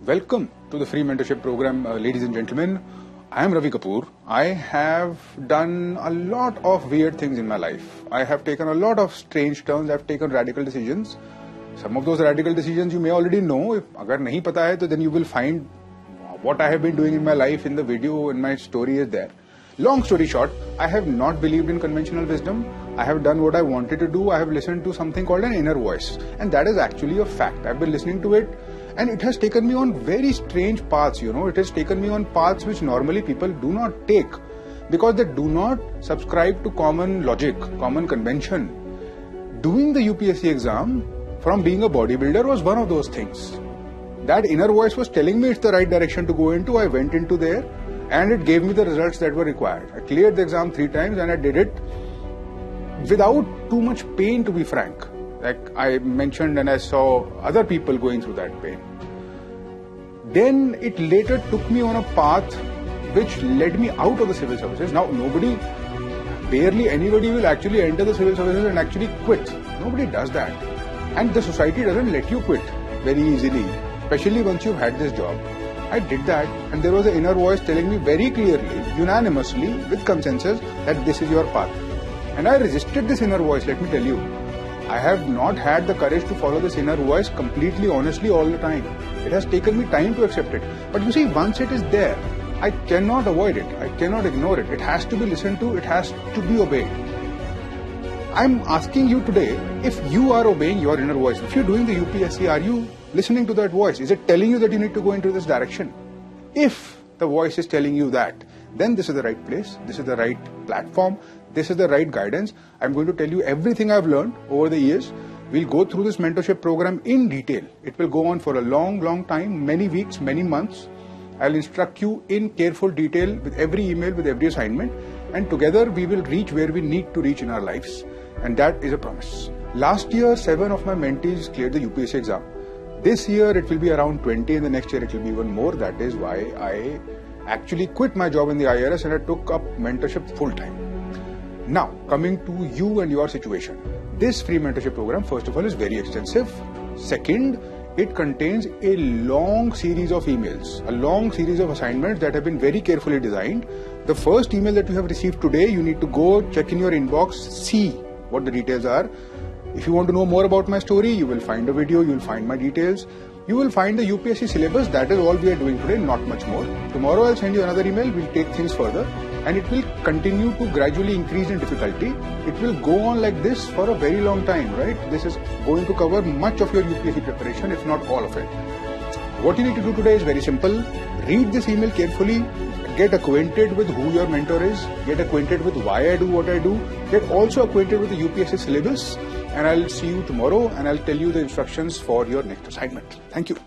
Welcome to the free mentorship program, ladies and gentlemen. I am Ravi Kapoor. I have done a lot of weird things in my life. I have taken a lot of strange turns. I have taken radical decisions. Some of those radical decisions you may already know. If agar nahi pata hai, then you will find what I have been doing in my life in the video, and my story is there. Long story short, I have not believed in conventional wisdom. I have done what I wanted to do. I have listened to something called an inner voice, and that is actually a fact. I've been listening to it, and it has taken me on very strange paths. It has taken me on paths which normally people do not take because they do not subscribe to common logic, common convention. Doing the UPSC exam from being a bodybuilder was one of those things. That inner voice was telling me it's the right direction to go into. I went into there, and it gave me the results that were required. I cleared the exam 3 times, and I did it without too much pain, to be frank. Like I mentioned, and I saw other people going through that pain. Then it later took me on a path which led me out of the civil services. Now barely anybody will actually enter the civil services and actually quit. Nobody does that. And the society doesn't let you quit very easily, especially once you've had this job. I did that, and there was an inner voice telling me very clearly, unanimously, with consensus, that this is your path. And I resisted this inner voice, let me tell you. I have not had the courage to follow this inner voice completely, honestly, all the time. It has taken me time to accept it. But you see, once it is there, I cannot avoid it. I cannot ignore it. It has to be listened to. It has to be obeyed. I'm asking you today, if you are obeying your inner voice, if you're doing the UPSC, are you listening to that voice? Is it telling you that you need to go into this direction? If the voice is telling you that, then this is the right place, this is the right platform, this is the right guidance. I'm going to tell you everything I've learned over the years. We'll go through this mentorship program in detail. It will go on for a long time, many weeks, many months. I'll instruct you in careful detail with every email, with every assignment, and together we will reach where we need to reach in our lives. And that is a promise. Last year, 7 of my mentees cleared the UPSC exam. This year it will be around 20, and the next year it will be even more. That is why I actually quit my job in the IRS and I took up mentorship full time. Now, coming to you and your situation. This free mentorship program, first of all, is very extensive. Second, it contains a long series of emails, a long series of assignments that have been very carefully designed. The first email that you have received today, you need to go check in your inbox, see what the details are. If you want to know more about my story, you will find a video, you will find my details. You will find the UPSC syllabus. That is all we are doing today, not much more. Tomorrow I'll send you another email, we'll take things further, and it will continue to gradually increase in difficulty. It will go on like this for a very long time, right? This is going to cover much of your UPSC preparation, if not all of it. What you need to do today is very simple. Read this email carefully, get acquainted with who your mentor is, get acquainted with why I do what I do, get also acquainted with the UPSC syllabus, and I'll see you tomorrow and I'll tell you the instructions for your next assignment. Thank you.